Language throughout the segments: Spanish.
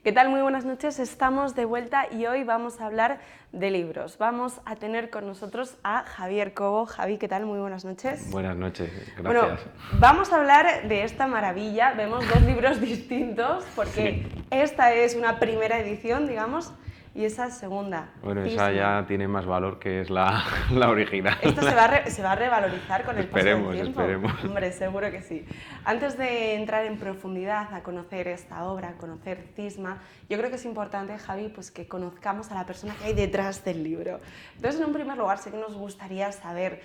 ¿Qué tal? Muy buenas noches, estamos de vuelta y hoy vamos a hablar de libros. Vamos a tener con nosotros a Javier Cobo. Javi, ¿qué tal? Muy buenas noches. Buenas noches, gracias. Bueno, vamos a hablar de esta maravilla. Vemos dos libros distintos porque esta es una primera edición, digamos, y esa segunda. Bueno, esa ya tiene más valor que es la original. Esto se va a revalorizar con el paso del tiempo. Esperemos. Hombre, seguro que sí. Antes de entrar en profundidad a conocer esta obra, a conocer Cisma, yo creo que es importante, Javi, pues que conozcamos a la persona que hay detrás del libro. Entonces, en un primer lugar, sí que nos gustaría saber,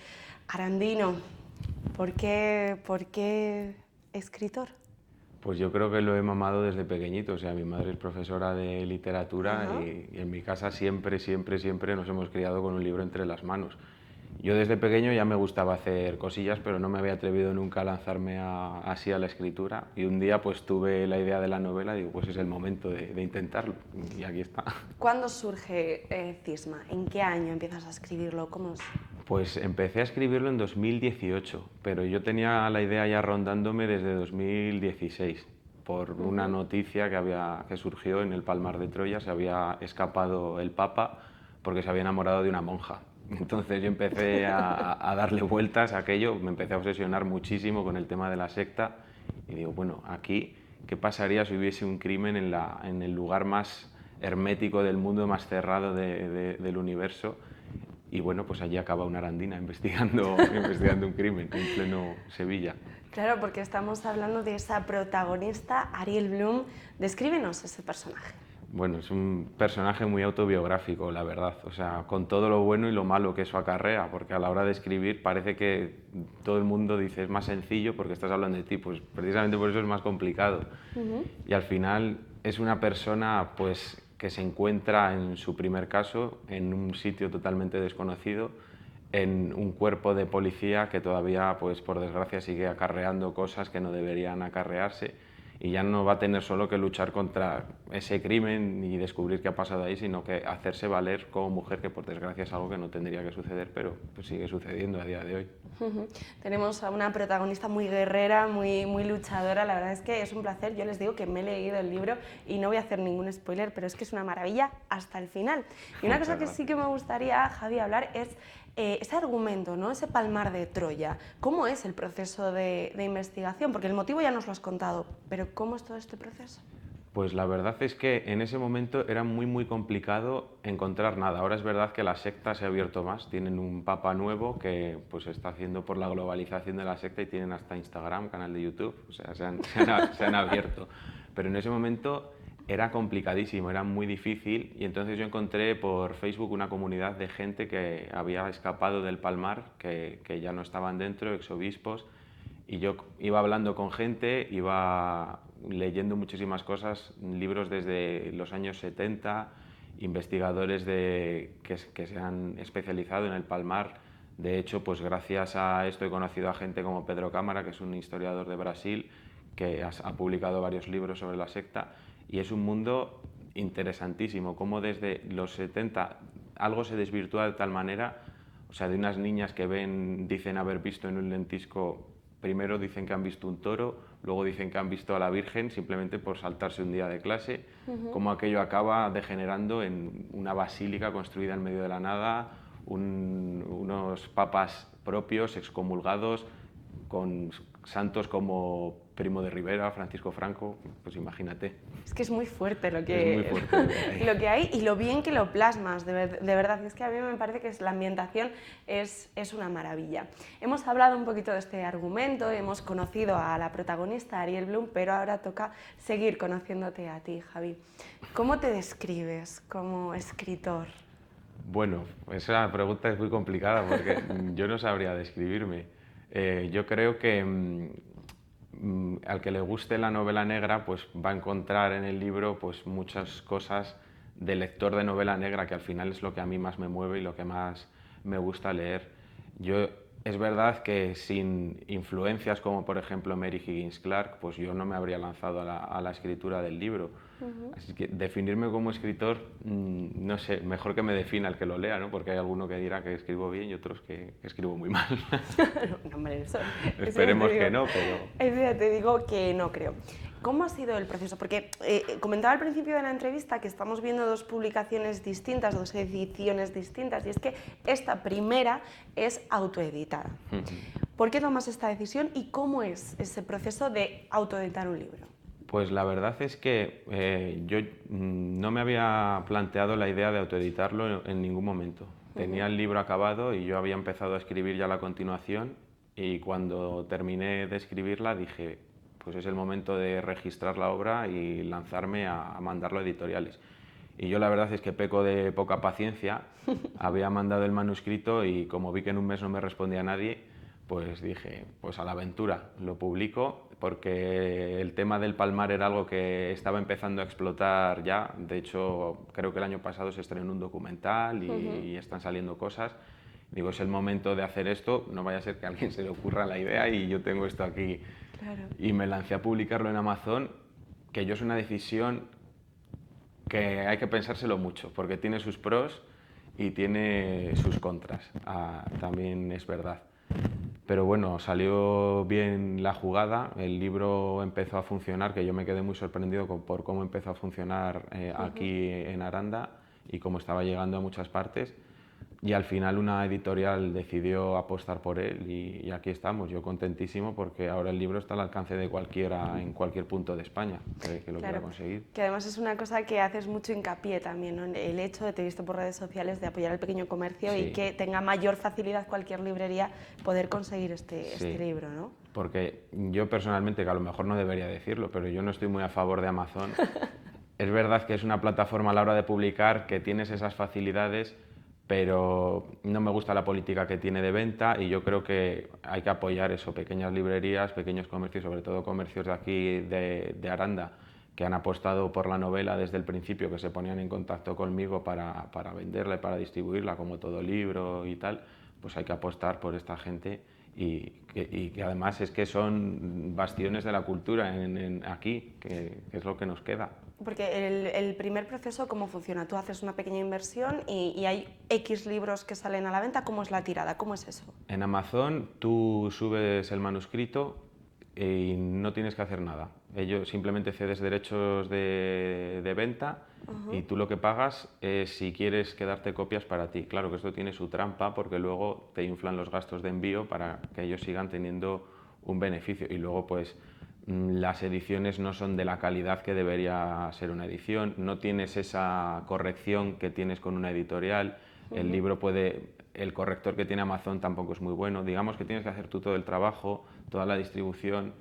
Arandino, ¿por qué escritor? Pues yo creo que lo he mamado desde pequeñito, o sea, mi madre es profesora de literatura y en mi casa siempre nos hemos criado con un libro entre las manos. Yo desde pequeño ya me gustaba hacer cosillas, pero no me había atrevido nunca a lanzarme así a la escritura y un día pues tuve la idea de la novela y digo, pues es el momento de intentarlo y aquí está. ¿Cuándo surge Cisma? ¿En qué año empiezas a escribirlo? ¿Cómo es? Pues empecé a escribirlo en 2018, pero yo tenía la idea ya rondándome desde 2016 por una noticia que surgió en el Palmar de Troya. Se había escapado el Papa porque se había enamorado de una monja. Entonces yo empecé a darle vueltas a aquello, me empecé a obsesionar muchísimo con el tema de la secta y digo, bueno, aquí, ¿qué pasaría si hubiese un crimen en el lugar más hermético del mundo, más cerrado del universo? Y bueno, pues allí acaba una arandina investigando un crimen en pleno Sevilla. Claro, porque estamos hablando de esa protagonista, Ariel Blum. Descríbenos ese personaje. Bueno, es un personaje muy autobiográfico, la verdad, o sea, con todo lo bueno y lo malo que eso acarrea, porque a la hora de escribir parece que todo el mundo dice es más sencillo porque estás hablando de ti, pues precisamente por eso es más complicado. Y al final es una persona pues que se encuentra en su primer caso en un sitio totalmente desconocido, en un cuerpo de policía que todavía, pues por desgracia, sigue acarreando cosas que no deberían acarrearse y ya no va a tener solo que luchar contra ese crimen y descubrir qué ha pasado ahí, sino que hacerse valer como mujer, que por desgracia es algo que no tendría que suceder, pero pues sigue sucediendo a día de hoy. Tenemos a una protagonista muy guerrera, muy luchadora. La verdad es que es un placer. Yo les digo que me he leído el libro y no voy a hacer ningún spoiler, pero es que es una maravilla hasta el final. Y una cosa que sí que me gustaría, Javi, hablar es ese argumento, ¿no? Ese Palmar de Troya. ¿Cómo es el proceso de investigación? Porque el motivo ya nos lo has contado, pero ¿cómo es todo este proceso? Pues la verdad es que en ese momento era muy complicado encontrar nada. Ahora es verdad que la secta se ha abierto más, tienen un papa nuevo que pues está haciendo por la globalización de la secta y tienen hasta Instagram, canal de YouTube, o sea, se han abierto. Pero en ese momento era complicadísimo, era muy difícil y entonces yo encontré por Facebook una comunidad de gente que había escapado del Palmar, que ya no estaban dentro, exobispos, y yo iba hablando con gente, iba leyendo muchísimas cosas, libros desde los años 70, investigadores que se han especializado en el Palmar. De hecho, pues gracias a esto he conocido a gente como Pedro Cámara, que es un historiador de Brasil, que ha publicado varios libros sobre la secta, y es un mundo interesantísimo, como desde los 70 algo se desvirtúa de tal manera, o sea, de unas niñas que dicen haber visto en un lentisco. Primero dicen que han visto un toro, luego dicen que han visto a la Virgen simplemente por saltarse un día de clase, como aquello acaba degenerando en una basílica construida en medio de la nada, unos papas propios, excomulgados, con santos como Primo de Rivera, Francisco Franco, pues imagínate. Es que es muy fuerte lo que hay y lo bien que lo plasmas, de verdad. Es que a mí me parece que la ambientación es una maravilla. Hemos hablado un poquito de este argumento, hemos conocido a la protagonista, Ariel Blum, pero ahora toca seguir conociéndote a ti, Javi. ¿Cómo te describes como escritor? Bueno, esa pregunta es muy complicada porque yo no sabría describirme. Yo creo que al que le guste la novela negra pues va a encontrar en el libro pues muchas cosas de lector de novela negra, que al final es lo que a mí más me mueve y lo que más me gusta leer. Es verdad que sin influencias como por ejemplo Mary Higgins Clark, pues yo no me habría lanzado a la escritura del libro. Así que definirme como escritor, no sé, mejor que me defina el que lo lea, ¿no? Porque hay alguno que dirá que escribo bien y otros que escribo muy mal. No, hombre, Esperemos que no, pero... Eso ya te digo que no creo. ¿Cómo ha sido el proceso? Porque comentaba al principio de la entrevista que estamos viendo dos publicaciones distintas, dos ediciones distintas, y es que esta primera es autoeditada. ¿Por qué tomas esta decisión y cómo es ese proceso de autoeditar un libro? Pues la verdad es que yo no me había planteado la idea de autoeditarlo en ningún momento. Tenía el libro acabado y yo había empezado a escribir ya la continuación, y cuando terminé de escribirla dije, pues es el momento de registrar la obra y lanzarme a mandarlo a editoriales. Y yo la verdad es que peco de poca paciencia, había mandado el manuscrito y como vi que en un mes no me respondía nadie, pues dije, pues a la aventura, lo publico, porque el tema del Palmar era algo que estaba empezando a explotar ya. De hecho, creo que el año pasado se estrenó un documental y están saliendo cosas. Digo, es el momento de hacer esto, no vaya a ser que a alguien se le ocurra la idea y yo tengo esto aquí. Claro. Y me lancé a publicarlo en Amazon, que yo es una decisión que hay que pensárselo mucho, porque tiene sus pros y tiene sus contras, también es verdad. Pero bueno, salió bien la jugada, el libro empezó a funcionar, que yo me quedé muy sorprendido por cómo empezó a funcionar aquí en Aranda y cómo estaba llegando a muchas partes. Y al final una editorial decidió apostar por él y aquí estamos. Yo contentísimo porque ahora el libro está al alcance de cualquiera en cualquier punto de España que lo quiera conseguir. Que además es una cosa que haces mucho hincapié también, ¿no? El hecho de, te he visto por redes sociales, de apoyar al pequeño comercio y que tenga mayor facilidad cualquier librería poder conseguir este libro, ¿no? Porque yo personalmente, que a lo mejor no debería decirlo, pero yo no estoy muy a favor de Amazon. Es verdad que es una plataforma a la hora de publicar que tienes esas facilidades, pero no me gusta la política que tiene de venta y yo creo que hay que apoyar eso, pequeñas librerías, pequeños comercios, sobre todo comercios de aquí de Aranda, que han apostado por la novela desde el principio, que se ponían en contacto conmigo para venderla y para distribuirla como todo libro y tal. Pues hay que apostar por esta gente y que además es que son bastiones de la cultura aquí, que es lo que nos queda. Porque el primer proceso, ¿cómo funciona? Tú haces una pequeña inversión y hay X libros que salen a la venta. ¿Cómo es la tirada? ¿Cómo es eso? En Amazon tú subes el manuscrito y no tienes que hacer nada. Ellos simplemente cedes derechos de venta y tú lo que pagas es si quieres quedarte copias para ti. Claro que esto tiene su trampa porque luego te inflan los gastos de envío para que ellos sigan teniendo un beneficio y luego pues las ediciones no son de la calidad que debería ser una edición, no tienes esa corrección que tienes con una editorial, el libro el corrector que tiene Amazon tampoco es muy bueno, digamos que tienes que hacer tú todo el trabajo, toda la distribución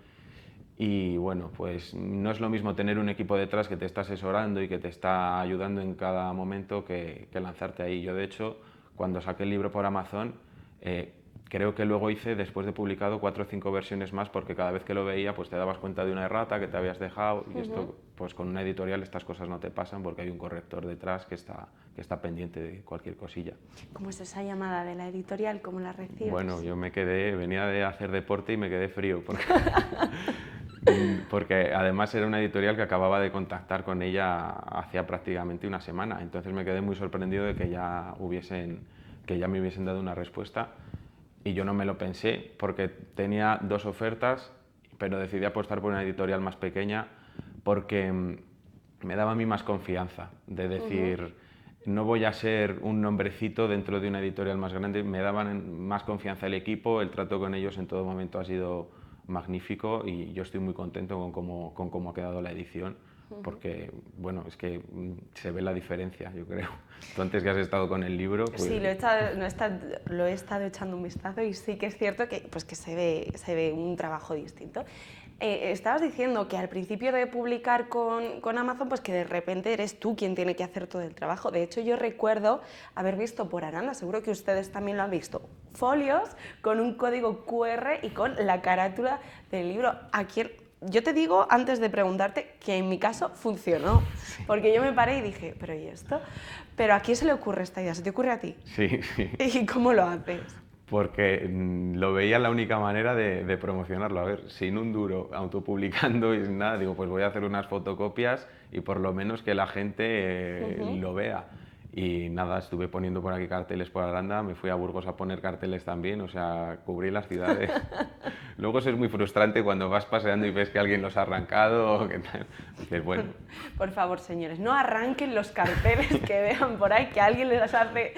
y bueno, pues no es lo mismo tener un equipo detrás que te está asesorando y que te está ayudando en cada momento que lanzarte ahí. Yo de hecho, cuando saqué el libro por Amazon, creo que luego hice, después de publicado, 4 o 5 versiones más porque cada vez que lo veía pues te dabas cuenta de una errata que te habías dejado y esto, pues con una editorial estas cosas no te pasan porque hay un corrector detrás que está pendiente de cualquier cosilla. ¿Cómo es esa llamada de la editorial? ¿Cómo la recibes? Bueno, yo venía de hacer deporte y me quedé frío porque además era una editorial que acababa de contactar con ella hacía prácticamente una semana, entonces me quedé muy sorprendido de que ya me hubiesen dado una respuesta. Y yo no me lo pensé porque tenía 2 ofertas, pero decidí apostar por una editorial más pequeña porque me daba a mí más confianza de decir, no voy a ser un nombrecito dentro de una editorial más grande, me daban más confianza el equipo, el trato con ellos en todo momento ha sido magnífico y yo estoy muy contento con cómo ha quedado la edición. Porque, bueno, es que se ve la diferencia, yo creo. Tú antes que has estado con el libro... Pues... Sí, lo he estado echando un vistazo y sí que es cierto que se ve un trabajo distinto. Estabas diciendo que al principio de publicar con Amazon, pues que de repente eres tú quien tiene que hacer todo el trabajo. De hecho, yo recuerdo haber visto por Aranda, seguro que ustedes también lo han visto, folios con un código QR y con la carátula del libro. Yo te digo, antes de preguntarte, que en mi caso funcionó, porque yo me paré y dije, ¿pero y esto? Pero ¿a quién se le ocurre esta idea? ¿Se te ocurre a ti? Sí. ¿Y cómo lo haces? Porque lo veía la única manera de promocionarlo. A ver, sin un duro, autopublicando y sin nada, digo, pues voy a hacer unas fotocopias y por lo menos que la gente lo vea. Y nada, estuve poniendo por aquí carteles por Aranda, me fui a Burgos a poner carteles también, o sea, cubrí las ciudades. Luego eso es muy frustrante cuando vas paseando y ves que alguien los ha arrancado o que tal. Dices, bueno. Por favor, señores, no arranquen los carteles que vean por ahí, que alguien les hace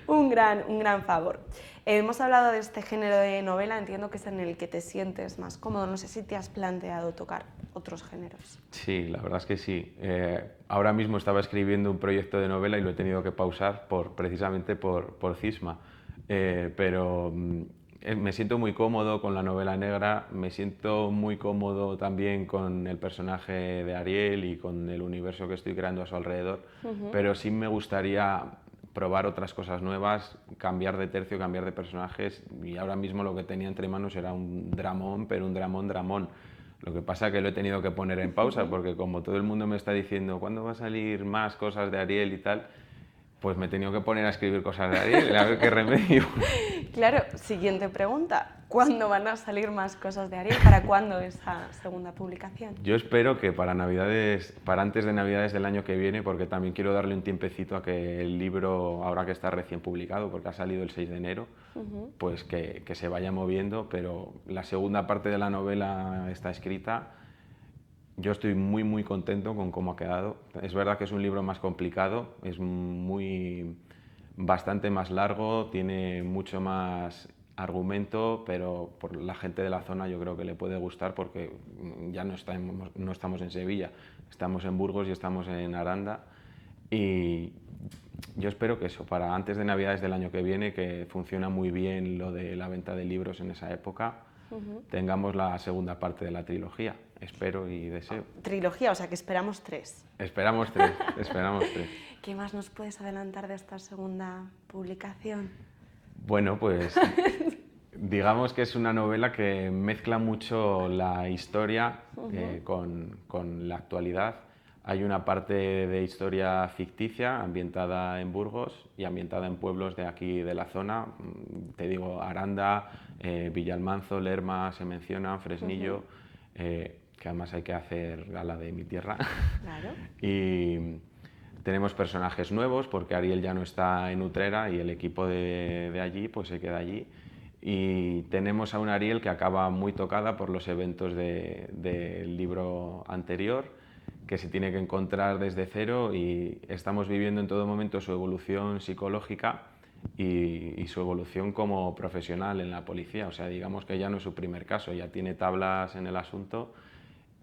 un gran favor. Hemos hablado de este género de novela, entiendo que es en el que te sientes más cómodo. No sé si te has planteado tocar otros géneros. Sí, la verdad es que sí. Ahora mismo estaba escribiendo un proyecto de novela y lo he tenido que pausar precisamente por cisma. Pero me siento muy cómodo con la novela negra, me siento muy cómodo también con el personaje de Ariel y con el universo que estoy creando a su alrededor, pero sí me gustaría probar otras cosas nuevas, cambiar de tercio, cambiar de personajes, y ahora mismo lo que tenía entre manos era un dramón, pero un dramón. Lo que pasa es que lo he tenido que poner en pausa porque como todo el mundo me está diciendo ¿cuándo va a salir más cosas de Ariel y tal? Pues me he tenido que poner a escribir cosas de Ariel, a ver qué remedio. Claro, siguiente pregunta. ¿Cuándo van a salir más cosas de Ariel? ¿Para cuándo esa segunda publicación? Yo espero que para Navidades, para antes de Navidades del año que viene, porque también quiero darle un tiempecito a que el libro, ahora que está recién publicado, porque ha salido el 6 de enero, pues que se vaya moviendo, pero la segunda parte de la novela está escrita. Yo estoy muy contento con cómo ha quedado. Es verdad que es un libro más complicado, es bastante más largo, tiene mucho más argumento, pero por la gente de la zona yo creo que le puede gustar porque ya no estamos en Sevilla, estamos en Burgos y estamos en Aranda. Y yo espero que eso, para antes de Navidades del año que viene, que funciona muy bien lo de la venta de libros en esa época, tengamos la segunda parte de la trilogía. Espero y deseo. Trilogía, o sea que esperamos 3. Esperamos 3, esperamos 3. ¿Qué más nos puedes adelantar de esta segunda publicación? Bueno, pues digamos que es una novela que mezcla mucho la historia con la actualidad. Hay una parte de historia ficticia ambientada en Burgos y ambientada en pueblos de aquí de la zona. Te digo, Aranda, Villalmanzo, Lerma se mencionan, Fresnillo, que además hay que hacer gala de mi tierra. Claro. Y tenemos personajes nuevos porque Ariel ya no está en Utrera y el equipo de allí pues se queda allí. Y tenemos a una Ariel que acaba muy tocada por los eventos del libro anterior, que se tiene que encontrar desde cero y estamos viviendo en todo momento su evolución psicológica y su evolución como profesional en la policía. O sea, digamos que ya no es su primer caso, ya tiene tablas en el asunto.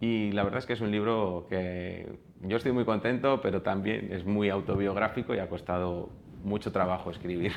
Y la verdad es que es un libro que yo estoy muy contento, pero también es muy autobiográfico y ha costado mucho trabajo escribir.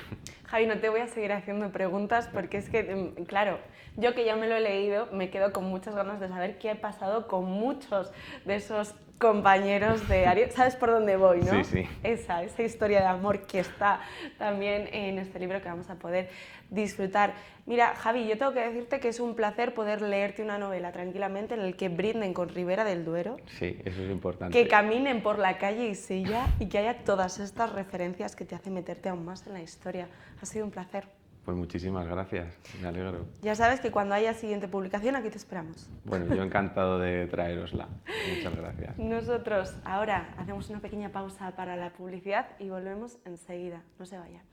Javi, no te voy a seguir haciendo preguntas porque es que, claro, yo que ya me lo he leído, me quedo con muchas ganas de saber qué ha pasado con muchos de esos compañeros de Ariel. ¿Sabes por dónde voy, no? Sí, sí. Esa historia de amor que está también en este libro que vamos a poder disfrutar. Mira, Javi, yo tengo que decirte que es un placer poder leerte una novela tranquilamente en el que brinden con Ribera del Duero. Sí, eso es importante. Que caminen por la calle Isilla y que haya todas estas referencias que te hacen meterte aún más en la historia. Ha sido un placer. Pues muchísimas gracias, me alegro. Ya sabes que cuando haya siguiente publicación aquí te esperamos. Bueno, yo encantado de traerosla. Muchas gracias. Nosotros ahora hacemos una pequeña pausa para la publicidad y volvemos enseguida. No se vayan.